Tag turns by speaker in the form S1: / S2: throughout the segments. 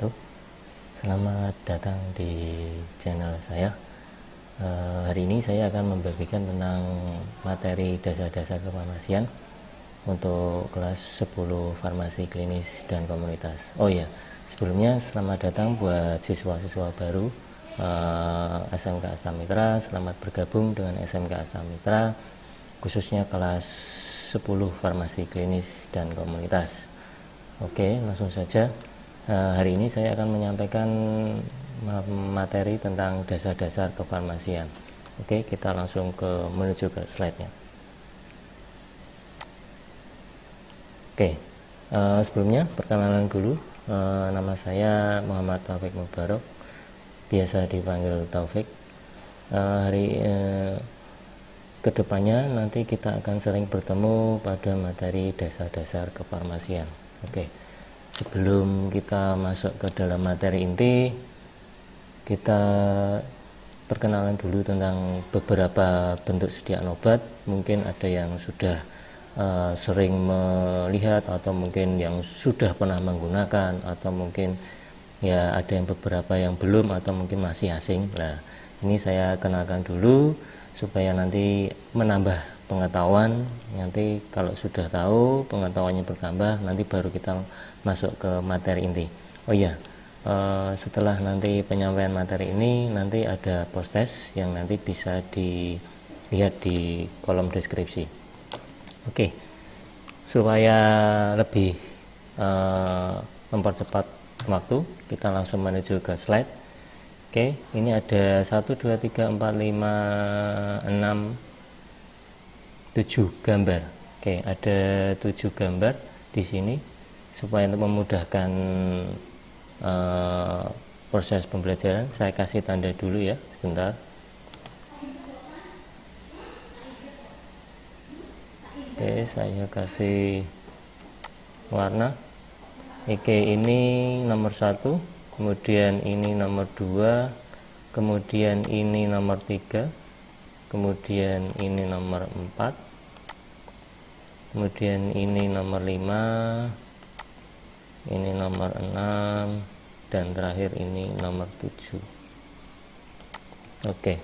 S1: wabarakatuh. Selamat datang di channel saya. Hari ini saya akan membagikan tentang materi dasar-dasar kefarmasian untuk kelas 10 farmasi klinis dan komunitas. Oh ya, sebelumnya selamat datang buat siswa-siswa baru SMK Asta Mitra. Selamat bergabung dengan SMK Asta Mitra, khususnya kelas 10 farmasi klinis dan komunitas. Oke, langsung saja. Hari ini saya akan menyampaikan materi tentang dasar-dasar kefarmasian. Oke, kita langsung menuju ke slide-nya. Oke, sebelumnya perkenalan dulu. Nama saya Muhammad Taufik Mubarok, biasa dipanggil Taufik. Kedepannya nanti kita akan sering bertemu pada materi dasar-dasar kefarmasian. Oke, sebelum kita masuk ke dalam materi inti, kita perkenalan dulu tentang beberapa bentuk sediaan obat. Mungkin ada yang sudah sering melihat, atau mungkin yang sudah pernah menggunakan, atau mungkin ya ada yang beberapa yang belum, atau mungkin masih asing. Nah, ini saya kenalkan dulu supaya nanti menambah pengetahuan. Nanti kalau sudah tahu, pengetahuannya bertambah, nanti baru kita masuk ke materi inti. Oh iya, setelah nanti penyampaian materi ini, nanti ada post test yang nanti bisa dilihat di kolom deskripsi. Oke, supaya lebih mempercepat waktu, kita langsung menuju ke slide. Oke, ini ada 1, 2, 3, 4, 5, 6, 7 gambar. Oke, ada 7 gambar di sini supaya untuk memudahkan proses pembelajaran. Saya kasih tanda dulu ya, sebentar. Oke, saya kasih warna. Oke, ini nomor 1, kemudian ini nomor 2, kemudian ini nomor 3, kemudian ini nomor 4, kemudian ini nomor 5, ini nomor 6, dan terakhir ini nomor 7. Oke,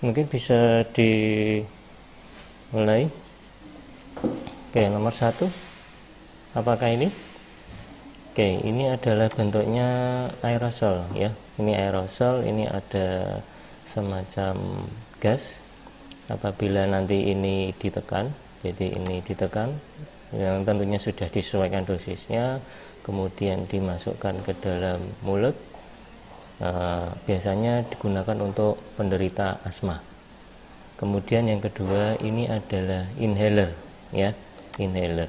S1: mungkin bisa dimulai. Oke, nomor 1, apakah ini? Oke, ini adalah bentuknya aerosol ya. Ini aerosol, ini ada semacam gas. Apabila nanti ini ditekan, jadi ini ditekan, yang tentunya sudah disesuaikan dosisnya, kemudian dimasukkan ke dalam mulut. Biasanya digunakan untuk penderita asma. Kemudian yang kedua, ini adalah inhaler ya, inhaler.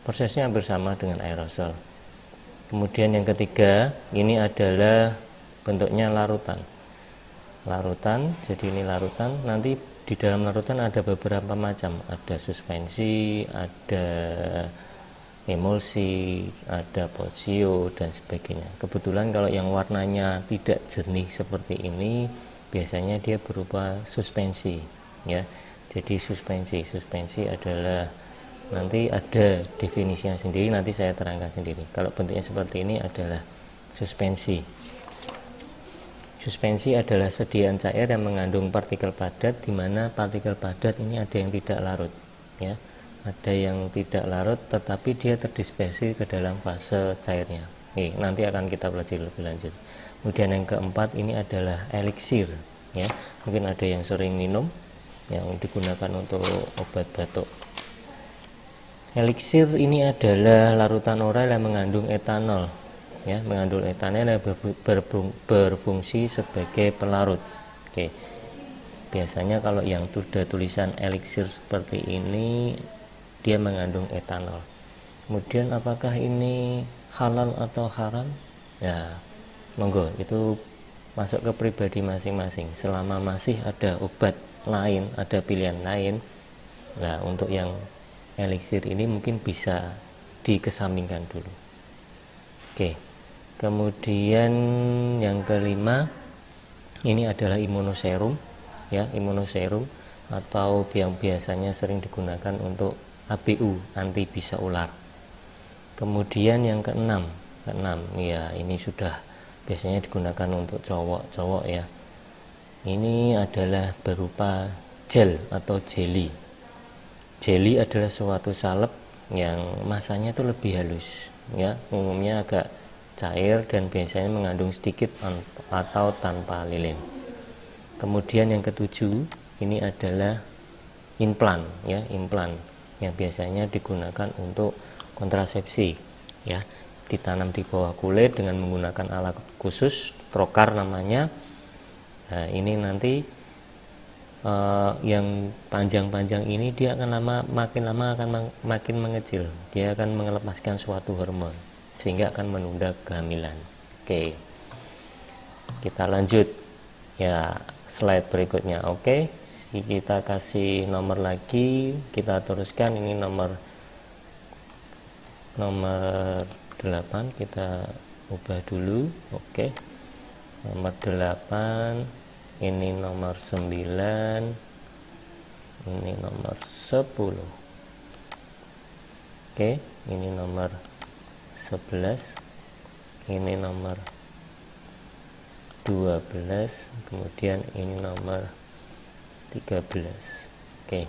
S1: Prosesnya hampir sama dengan aerosol. Kemudian yang ketiga, ini adalah bentuknya larutan. Larutan, jadi ini larutan. Nanti di dalam larutan ada beberapa macam, ada suspensi, ada emulsi, ada posio, dan sebagainya. Kebetulan kalau yang warnanya tidak jernih seperti ini, biasanya dia berupa suspensi ya. Jadi suspensi adalah, nanti ada definisinya sendiri, nanti saya terangkan sendiri. Kalau bentuknya seperti ini adalah suspensi. Suspensi adalah sediaan cair yang mengandung partikel padat, di mana partikel padat ini ada yang tidak larut ya. Ada yang tidak larut tetapi dia terdispersi ke dalam fase cairnya. Oke, nanti akan kita pelajari lebih lanjut. Kemudian yang keempat, ini adalah eliksir ya. Mungkin ada yang sering minum, yang digunakan untuk obat batuk. Eliksir ini adalah larutan oral yang mengandung etanol ya, mengandung etanol yang berfungsi sebagai pelarut. Oke, biasanya kalau yang sudah tulisan eliksir seperti ini, dia mengandung etanol. Kemudian apakah ini halal atau haram? Ya, monggo, itu masuk ke pribadi masing-masing. Selama masih ada obat lain, ada pilihan lain, nah untuk yang eliksir ini mungkin bisa dikesampingkan dulu. Oke, kemudian yang kelima, ini adalah imunoserum ya, imunoserum, atau yang biasanya sering digunakan untuk ABU, anti bisa ular. Kemudian yang keenam ya ini sudah biasanya digunakan untuk cowok ya. Ini adalah berupa gel atau jelly. Jelly adalah suatu salep yang masanya itu lebih halus ya, umumnya agak cair dan biasanya mengandung sedikit atau tanpa lilin. Kemudian yang ketujuh ini adalah implan ya, implan yang biasanya digunakan untuk kontrasepsi ya, ditanam di bawah kulit dengan menggunakan alat khusus, trokar namanya. Nah, ini nanti yang panjang-panjang ini dia akan makin lama akan makin mengecil, dia akan melepaskan suatu hormon sehingga akan menunda kehamilan. Oke, kita lanjut ya, slide berikutnya. Oke, kita kasih nomor lagi, kita teruskan. Ini nomor 8 kita ubah dulu. Oke, nomor 8, ini nomor 9, ini nomor 10. Oke, ini nomor 11, ini nomor 12, kemudian ini nomor 13. Oke,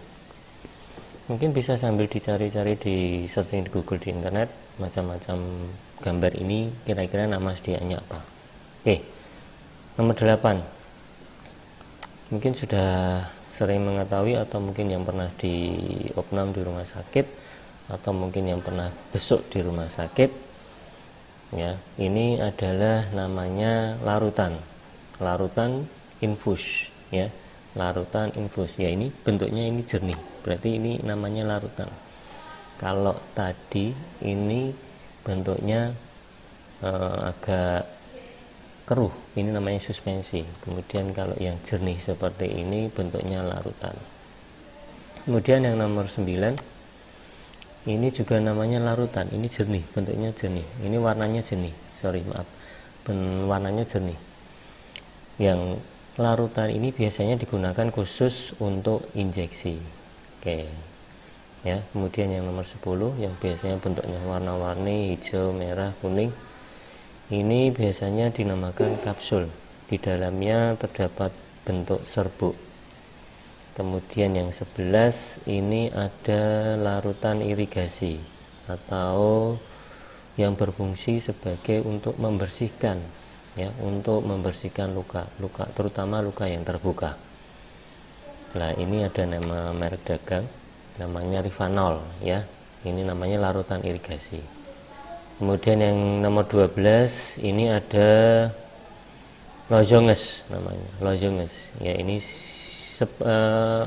S1: mungkin bisa sambil dicari-cari di searching di Google, di internet, macam-macam gambar ini kira-kira nama sediaannya apa. Oke, nomor 8 mungkin sudah sering mengetahui, atau mungkin yang pernah di opnam di rumah sakit, atau mungkin yang pernah besuk di rumah sakit ya. Ini adalah namanya larutan infus ya, larutan infus ya. Ini bentuknya ini jernih, berarti ini namanya larutan. Kalau tadi ini bentuknya agak keruh, ini namanya suspensi. Kemudian kalau yang jernih seperti ini bentuknya larutan. Kemudian yang nomor 9 ini juga namanya larutan, ini jernih, bentuknya jernih, ini warnanya jernih, warnanya jernih. Yang larutan ini biasanya digunakan khusus untuk injeksi. Oke ya. Kemudian yang nomor 10 yang biasanya bentuknya warna-warni, hijau, merah, kuning, ini biasanya dinamakan kapsul, di dalamnya terdapat bentuk serbuk. Kemudian yang 11 ini ada larutan irigasi, atau yang berfungsi sebagai untuk membersihkan ya, untuk membersihkan luka terutama luka yang terbuka. Nah, ini ada nama merek dagang namanya Rivanol ya, ini namanya larutan irigasi. Kemudian yang nomor 12 ini ada lozenges, namanya lozenges ya. Ini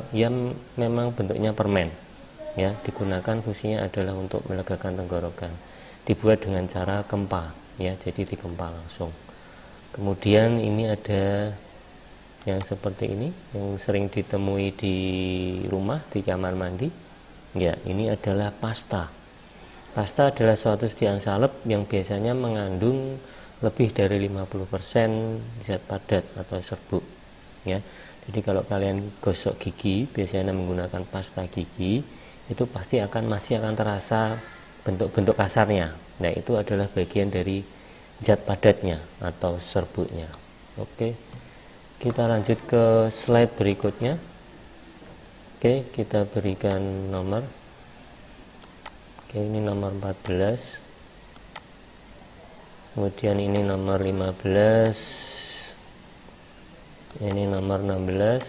S1: yang memang bentuknya permen ya, digunakan fungsinya adalah untuk melegakan tenggorokan, dibuat dengan cara kempa ya, jadi dikempa langsung. Kemudian ini ada yang seperti ini yang sering ditemui di rumah, di kamar mandi ya. Ini adalah pasta adalah suatu sediaan salep yang biasanya mengandung lebih dari 50% zat padat atau serbuk ya. Jadi kalau kalian gosok gigi biasanya menggunakan pasta gigi, itu pasti masih akan terasa bentuk-bentuk kasarnya. Nah, itu adalah bagian dari zat padatnya atau serbuknya. Oke, kita lanjut ke slide berikutnya. Oke, kita berikan nomor. Oke, ini nomor 14, kemudian ini nomor 15, ini nomor 16.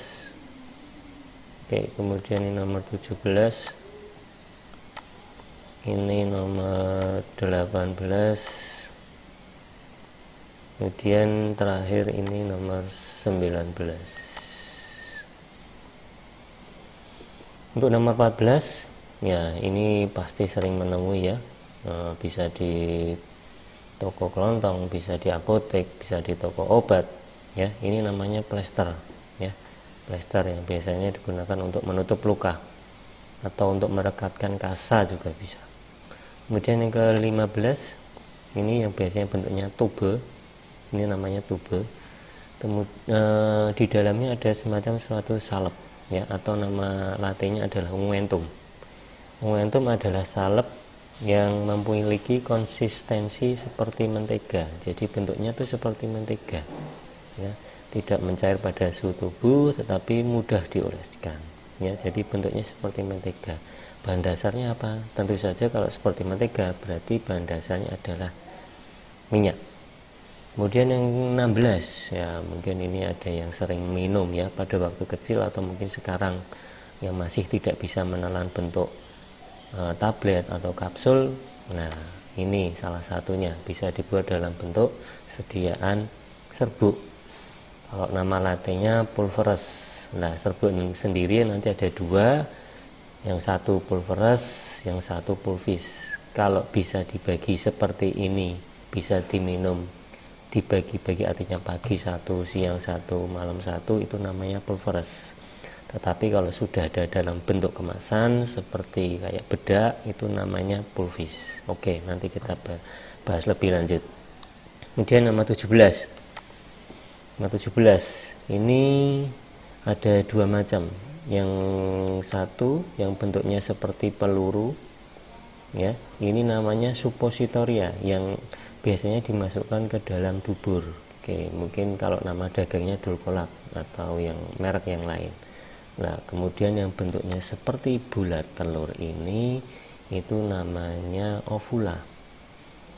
S1: Oke, kemudian ini nomor 17, ini nomor 18, kemudian terakhir ini nomor 19. Untuk nomor 14 ya, ini pasti sering menemui ya, bisa di toko kelontong, bisa di apotek, bisa di toko obat ya. Ini namanya plester ya, plester yang biasanya digunakan untuk menutup luka atau untuk merekatkan kasa juga bisa. Kemudian yang ke-15 ini yang biasanya bentuknya tube, ini namanya tube. Di dalamnya ada semacam suatu salep ya, atau nama latinnya adalah unguentum. Unguentum adalah salep yang memiliki konsistensi seperti mentega. Jadi bentuknya itu seperti mentega, ya, tidak mencair pada suhu tubuh, tetapi mudah dioleskan. Ya, jadi bentuknya seperti mentega. Bahan dasarnya apa? Tentu saja kalau seperti mentega berarti bahan dasarnya adalah minyak. Kemudian yang 16, ya mungkin ini ada yang sering minum ya pada waktu kecil atau mungkin sekarang yang masih tidak bisa menelan bentuk tablet atau kapsul. Nah, ini salah satunya bisa dibuat dalam bentuk sediaan serbuk. Kalau nama latinnya pulveres. Nah, serbuk sendiri nanti ada dua, yang satu pulveres, yang satu pulvis. Kalau bisa dibagi seperti ini, bisa diminum dibagi-bagi, artinya pagi satu, siang satu, malam satu, itu namanya pulveres. Tetapi kalau sudah ada dalam bentuk kemasan seperti kayak bedak, itu namanya pulvis. Oke, nanti kita bahas lebih lanjut. Kemudian nama 17. Nama 17 ini ada dua macam. Yang satu yang bentuknya seperti peluru, ya, ini namanya suppositoria yang biasanya dimasukkan ke dalam dubur. Oke, mungkin kalau nama dagangnya dulkolak atau yang merek yang lain. Nah, kemudian yang bentuknya seperti bulat telur ini itu namanya ovula.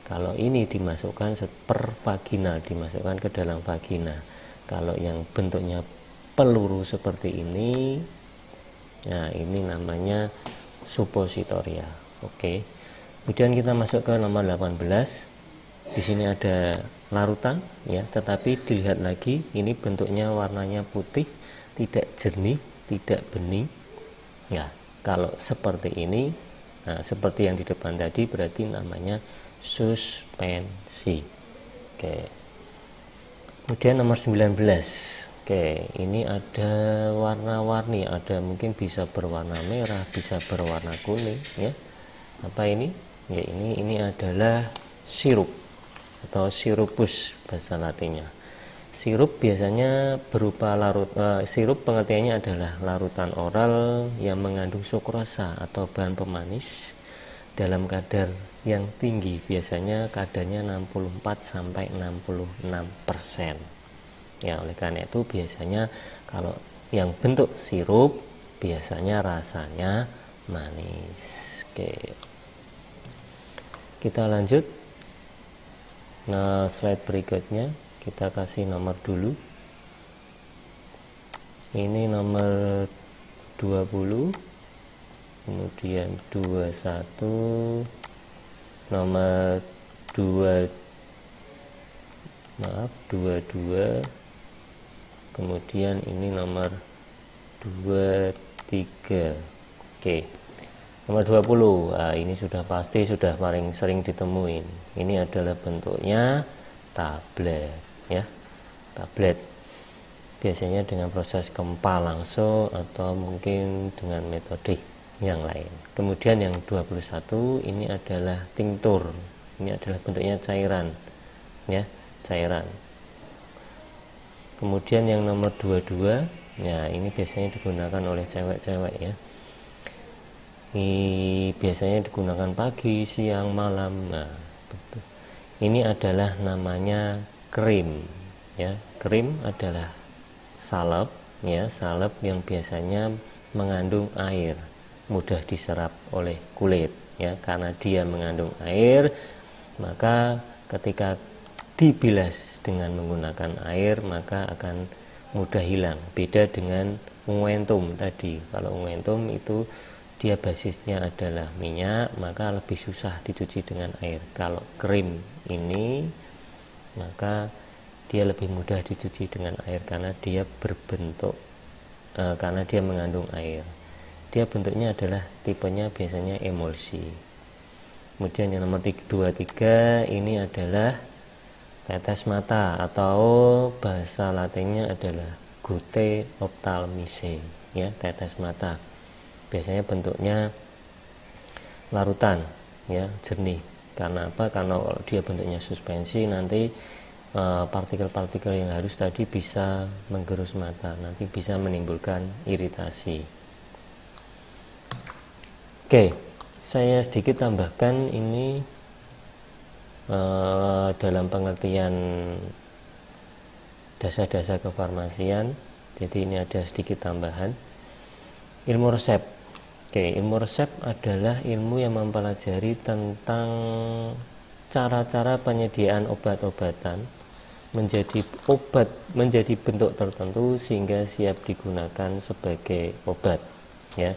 S1: Kalau ini dimasukkan per vaginal, dimasukkan ke dalam vagina. Kalau yang bentuknya peluru seperti ini, nah ini namanya suppositoria. Oke. Kemudian kita masuk ke nomor 18. Di sini ada larutan, ya, tetapi dilihat lagi ini bentuknya warnanya putih, tidak jernih, tidak bening. Ya, kalau seperti ini, nah seperti yang di depan tadi berarti namanya suspensi. Oke. Kemudian nomor 19. Oke, ini ada warna-warni, ada mungkin bisa berwarna merah, bisa berwarna kuning, ya. Apa ini? Ya, ini adalah sirup atau sirupus bahasa latinnya. Sirup biasanya berupa sirup pengertiannya adalah larutan oral yang mengandung sukrosa atau bahan pemanis dalam kadar yang tinggi, biasanya kadarnya 64 sampai 66%. Ya, oleh karena itu biasanya kalau yang bentuk sirup biasanya rasanya manis. Oke. Kita lanjut. Nah, slide berikutnya kita kasih nomor dulu. Ini nomor 20, kemudian 21, nomor 22, kemudian ini nomor 23. Oke. Nomor 20, ini sudah pasti sudah paling sering ditemuin. Ini adalah bentuknya tablet, ya. Tablet biasanya dengan proses kempa langsung atau mungkin dengan metode yang lain. Kemudian yang 21 ini adalah tinktur. Ini adalah bentuknya cairan, ya, cairan. Kemudian yang nomor 22, ya ini biasanya digunakan oleh cewek-cewek, ya. Ini biasanya digunakan pagi, siang, malam. Nah, betul. Ini adalah namanya krim, ya. Krim adalah salep, ya, salep yang biasanya mengandung air, mudah diserap oleh kulit, ya. Karena dia mengandung air, maka ketika dibilas dengan menggunakan air maka akan mudah hilang. Beda dengan unguentum tadi. Kalau unguentum itu dia basisnya adalah minyak, maka lebih susah dicuci dengan air. Kalau krim ini maka dia lebih mudah dicuci dengan air karena dia berbentuk karena dia mengandung air. Dia bentuknya adalah tipenya biasanya emulsi. Kemudian yang nomor 23 ini adalah tetes mata atau bahasa latinnya adalah gute ophthalmicae, ya, tetes mata. Biasanya bentuknya larutan, ya, jernih. Karena apa? Karena kalau dia bentuknya suspensi nanti partikel-partikel yang halus tadi bisa menggerus mata, nanti bisa menimbulkan iritasi. Oke, saya sedikit tambahkan ini dalam pengertian dasar-dasar kefarmasian. Jadi ini ada sedikit tambahan. Ilmu resep. Oke, ilmu resep adalah ilmu yang mempelajari tentang cara-cara penyediaan obat-obatan menjadi bentuk tertentu sehingga siap digunakan sebagai obat, ya.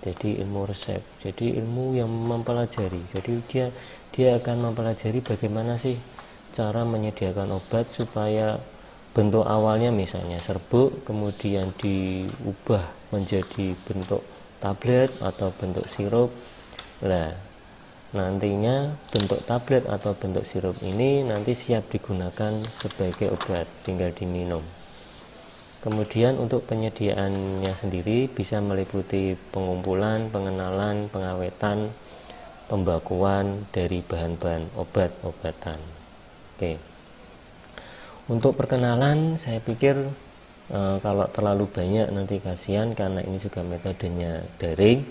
S1: Jadi ilmu resep, jadi ilmu yang mempelajari. Jadi dia akan mempelajari bagaimana sih cara menyediakan obat supaya bentuk awalnya misalnya serbuk, kemudian diubah menjadi bentuk tablet atau bentuk sirup. Nah, nantinya bentuk tablet atau bentuk sirup ini nanti siap digunakan sebagai obat, tinggal diminum. Kemudian untuk penyediaannya sendiri bisa meliputi pengumpulan, pengenalan, pengawetan, pembakuan dari bahan-bahan obat-obatan. Oke. Untuk perkenalan saya pikir kalau terlalu banyak nanti kasihan, karena ini juga metodenya daring.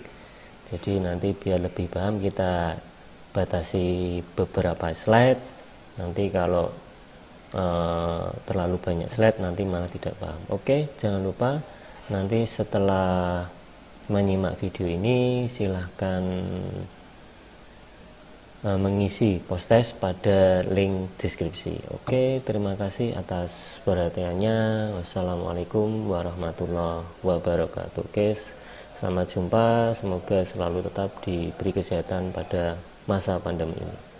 S1: Jadi nanti biar lebih paham kita batasi beberapa slide. Nanti kalau terlalu banyak slide nanti malah tidak paham. Oke, jangan lupa nanti setelah menyimak video ini silahkan mengisi post-test pada link deskripsi. Oke, terima kasih atas perhatiannya. Wassalamualaikum warahmatullahi wabarakatuh. Oke, selamat jumpa, semoga selalu tetap diberi kesehatan pada masa pandemi ini.